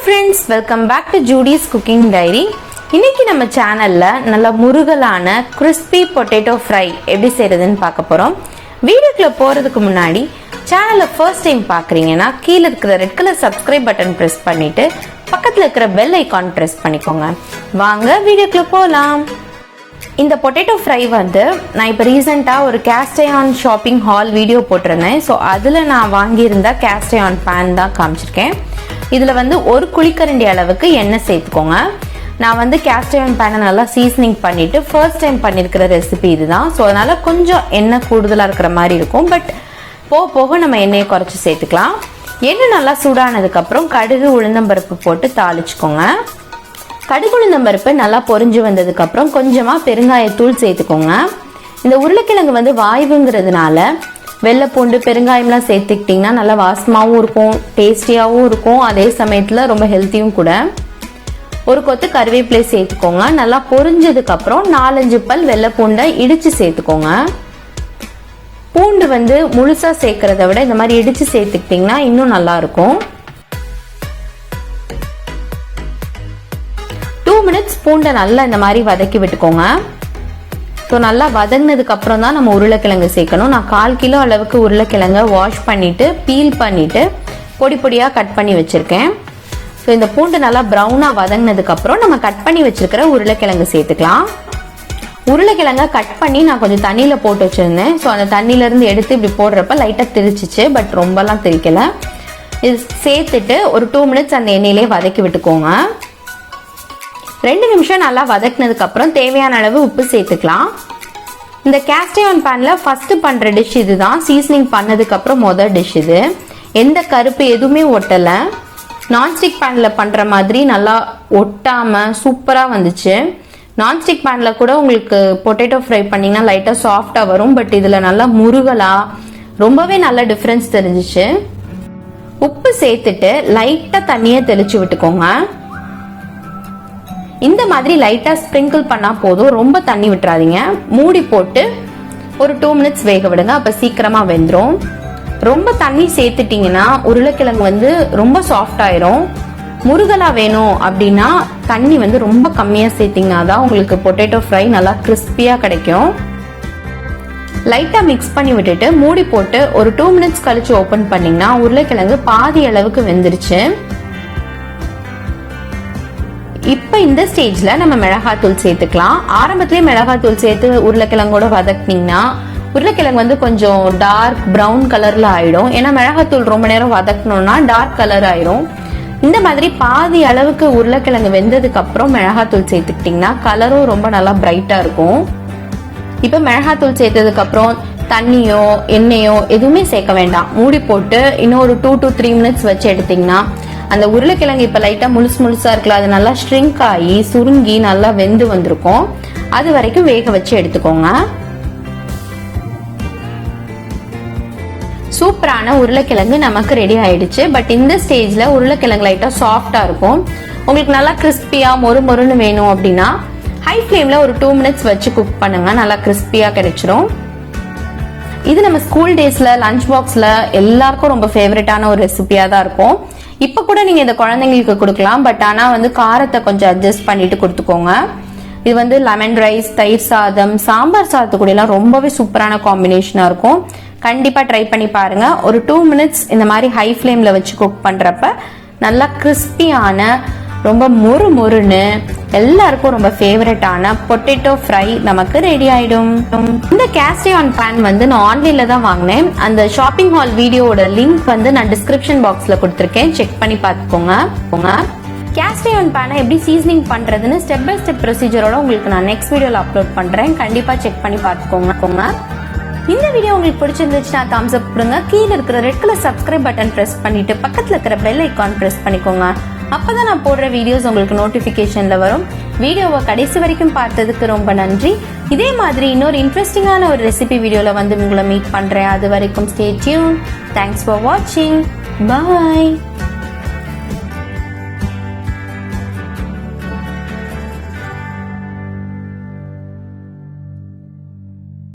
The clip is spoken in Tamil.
friends, welcome back to Judy's Cooking Diary. இன்னைக்கு நம்ம சேனல்ல நல்ல முருகலான crispy potato fry எப்படி செய்யறதுன்னு பார்க்க போறோம். வீடியோக்குள்ள போறதுக்கு முன்னாடி சேனலை ஃபர்ஸ்ட் டைம் பார்க்கறீங்கன்னா கீழ இருக்கிற red colour subscribe button press பண்ணிட்டு பக்கத்துல இருக்கிற பெல் ஐகான் பிரஸ் பண்ணிக்கோங்க. வாங்க வீடியோக்குள்ள போலாம். இந்த பொட்டேட்டோ ஃப்ரை வந்து நான் இப்போ ரீசெண்டாக ஒரு cast iron shopping haul video போட்டிருந்தேன். ஸோ அதில் நான் வாங்கியிருந்த கேஸ்ட் அயர்ன் பேன் தான் காமிச்சிருக்கேன். இதில் வந்து ஒரு குழிக்கரண்டி அளவுக்கு எண்ணெய் சேர்த்துக்கோங்க. நான் வந்து கேஸ்ட் அயர்ன் பேனை நல்லா சீசனிங் பண்ணிவிட்டு ஃபர்ஸ்ட் டைம் பண்ணியிருக்கிற ரெசிபி இதுதான். ஸோ அதனால் கொஞ்சம் எண்ணெய் கூடுதலாக இருக்கிற மாதிரி இருக்கும். பட் போக போக நம்ம எண்ணெயை குறைச்சி சேர்த்துக்கலாம். எண்ணெய் நல்லா சூடானதுக்கப்புறம் கடுகு உளுந்தம்பருப்பு போட்டு தாளிச்சுக்கோங்க. கடுகு உளுந்தம்பருப்பு நல்லா பொரிஞ்சு வந்ததுக்கப்புறம் கொஞ்சமாக பெருங்காயத்தூள் சேர்த்துக்கோங்க. இந்த உருளைக்கிழங்கு வந்து வாய்வுங்கிறதுனால வெள்ளை பூண்டு பெருங்காயம்லாம் சேர்த்துக்கிட்டிங்கன்னா நல்லா வாசமாகவும் இருக்கும், டேஸ்டியாகவும் இருக்கும், அதே சமயத்தில் ரொம்ப ஹெல்த்தியும் கூட. ஒரு கொத்து கருவேப்பிலை சேர்த்துக்கோங்க. நல்லா பொரிஞ்சதுக்கப்புறம் 4-5 பல் வெள்ளை பூண்டை இடித்து சேர்த்துக்கோங்க. பூண்டு வந்து முழுசாக சேர்க்கறத விட இந்த மாதிரி இடித்து சேர்த்துக்கிட்டிங்கன்னா இன்னும் நல்லாயிருக்கும். 2 minutes பூண்டை நல்லா இந்த மாதிரி வதக்கி விட்டுக்கோங்க. ஸோ நல்லா வதங்கினதுக்கு அப்புறம் தான் நம்ம உருளைக்கிழங்கு சேர்க்கணும். நான் 1/4 கிலோ அளவுக்கு உருளைக்கிழங்கை வாஷ் பண்ணிட்டு பீல் பண்ணிட்டு பொடி பொடியாக கட் பண்ணி வச்சிருக்கேன். ஸோ இந்த பூண்டு நல்லா ப்ரௌனாக வதங்கினதுக்கு அப்புறம் நம்ம கட் பண்ணி வச்சிருக்கிற உருளைக்கிழங்கு சேர்த்துக்கலாம். உருளைக்கிழங்கை கட் பண்ணி நான் கொஞ்சம் தண்ணியில் போட்டு வச்சிருந்தேன். ஸோ அந்த தண்ணியிலேருந்து எடுத்து இப்படி போடுறப்ப லைட்டாக திரிச்சிச்சு, பட் ரொம்பலாம் திரிக்கலை. இது சேர்த்துட்டு ஒரு 2 minutes அந்த எண்ணெயிலே வதக்கி விட்டுக்கோங்க. 2 நிமிஷம் நல்லா வதக்கினதுக்கு அப்புறம் தேவையான அளவு உப்பு சேர்த்துக்கலாம். இந்த கேஸ்ட் அயர்ன் பேன்ல ஃபர்ஸ்ட் பண்ற டிஷ் இதுதான். சீசனிங் பண்ணதுக்கு அப்புறம் முதல் டிஷ் இது. எந்த கருப்பு எதுவுமே ஒட்டல. நான்ஸ்டிக் பேன்ல பண்ற மாதிரி நல்லா ஒட்டாம சூப்பரா வந்துச்சு. நான்ஸ்டிக் பேன்ல கூட உங்களுக்கு பொட்டேட்டோ ஃப்ரை பண்ணீங்கன்னா லைட்டா சாஃப்டா வரும். பட் இதுல நல்லா முருகலா ரொம்பவே நல்ல டிஃபரன்ஸ் தெரிஞ்சிச்சு. உப்பு சேர்த்துட்டு லைட்டா தண்ணியை தெளிச்சு விட்டுக்கோங்க. இந்த மாதிரி லைட்டா ஸ்ப்ரிங்கிள் பண்ணா போதும், ரொம்ப தண்ணி விட்டுறாதீங்க. மூடி போட்டு ஒரு 2 minutes வேக விடுங்க. அப்ப சீக்கிரமா வெந்துடும். ரொம்ப தண்ணி சேர்த்துட்டீங்கன்னா உருளைக்கிழங்கு வந்து ரொம்ப சாஃப்ட் ஆயிரும். முருகலா வேணும் அப்படின்னா தண்ணி வந்து ரொம்ப கம்மியா சேர்த்தீங்கன்னா தான் உங்களுக்கு பொட்டேட்டோ ஃப்ரை நல்லா கிறிஸ்பியா கிடைக்கும். லைட்டா மிக்ஸ் பண்ணி விட்டுட்டு மூடி போட்டு ஒரு 2 minutes கழிச்சு ஓபன் பண்ணீங்கன்னா உருளைக்கிழங்கு பாதி அளவுக்கு வெந்துருச்சு. இப்ப இந்த ஸ்டேஜ்ல நம்ம மிளகாத்தூள் சேர்த்துக்கலாம். ஆரம்பத்திலேயே மிளகாத்தூள் சேர்த்து உருளைக்கிழங்கோட வதக்குனீங்கன்னா உருளைக்கிழங்கு வந்து கொஞ்சம் டார்க் பிரவுன் கலர்ல ஆயிடும். ஏன்னா மிளகாத்தூள் ரொம்ப நேரம் வதக்கணும்னா டார்க் கலர் ஆயிடும். இந்த மாதிரி பாதி அளவுக்கு உருளைக்கிழங்கு வெந்ததுக்கு அப்புறம் மிளகாத்தூள் சேர்த்துக்கிட்டீங்கன்னா கலரும் ரொம்ப நல்லா பிரைட்டா இருக்கும். இப்ப மிளகாத்தூள் சேர்த்ததுக்கு அப்புறம் தண்ணியோ எண்ணெயோ எதுவுமே சேர்க்க வேண்டாம். மூடி போட்டு இன்னும் ஒரு 2 to 3 minutes வச்சு எடுத்தீங்கன்னா அந்த உருளைக்கிழங்கு இப்ப லைட்டா முழுசா இருக்குல்ல, அது நல்லா ஷ்ரிங்க் ஆகி சுருங்கி நல்லா வெந்து வந்திருக்கும். அது வரைக்கும் வேக வச்சு எடுத்துக்கோங்க. சூப்பரான உருளைக்கிழங்கு நமக்கு ரெடி ஆயிடுச்சு. பட் இந்த ஸ்டேஜ்ல உருளைக்கிழங்கு லைட்டா சாஃப்டா இருக்கும். உங்களுக்கு நல்லா கிறிஸ்பியா மொறுன்னு வேணும் அப்படின்னா ஹை ஃபிளேம்ல ஒரு 2 minutes வச்சு குக் பண்ணுங்க. நல்லா கிறிஸ்பியா கிடைச்சிடும். இது நம்ம ஸ்கூல் டேஸ்ல லஞ்ச் பாக்ஸ்ல எல்லாருக்கும் ரொம்ப ஃபேவரட்டான ஒரு ரெசிபியா தான் இருக்கும். இப்ப கூட நீங்க இந்த குழந்தைங்களுக்கு கொடுக்கலாம். பட் ஆனா வந்து காரத்தை கொஞ்சம் அட்ஜஸ்ட் பண்ணிட்டு கொடுத்துக்கோங்க. இது வந்து லெமன் ரைஸ், தயிர் சாதம், சாம்பார் சாதத்து கூட எல்லாம் ரொம்பவே சூப்பரான காம்பினேஷனா இருக்கும். கண்டிப்பா ட்ரை பண்ணி பாருங்க. ஒரு 2 minutes இந்த மாதிரி ஹை ஃபிளேம்ல வச்சு குக் பண்றப்ப நல்லா கிறிஸ்பியான ரொம்ப மொறுன்னு எல்லாருக்கும் ரொம்ப ஃபேவரட்டான பொட்டேட்டோ ஃப்ரை நமக்கு ரெடி ஆயிடும். இந்த கேஸ்ட் அயர்ன் பேன் வந்து நான் ஆன்லைன்ல தான் வாங்கினேன். அந்த ஷாப்பிங் ஹால் வீடியோட லிங்க் வந்து நான் டிஸ்கிரிப்ஷன் பாக்ஸ்ல கொடுத்துருக்கேன். செக் பண்ணி பார்த்துக்கோங்க. கேஸ்ட் அயர்ன் பேனை எப்படி சீசனிங் பண்றதுன்னு ஸ்டெப் பை ஸ்டெப் ப்ரொசீஜரோட உங்களுக்கு நான் நெக்ஸ்ட் வீடியோல அப்லோட் பண்றேன். கண்டிப்பா செக் பண்ணி பார்த்துக்கோங்க. இந்த வீடியோ உங்களுக்கு பிடிச்சிருந்துச்சுன்னா தம்ஸ் அப் கொடுங்க. கீழே இருக்கிற red colour subscribe button press பண்ணிட்டு பக்கத்துல இருக்கிற பெல் ஐகான் பிரஸ் பண்ணிக்கோங்க. அப்பதான் நான் போடுற வீடியோஸ் உங்களுக்கு நோட்டிபிகேஷன்ல வரும். வீடியோவை கடைசி வரைக்கும் பார்த்ததுக்கு ரொம்ப நன்றி. இதே மாதிரி இன்னொரு இன்ட்ரெஸ்டிங்கான ஒரு ரெசிபி வீடியோல வந்து உங்களை மீட் பண்றேன். அது வரைக்கும் ஸ்டே டியூன். தேங்க்ஸ் ஃபார் வாட்சிங். பாய்.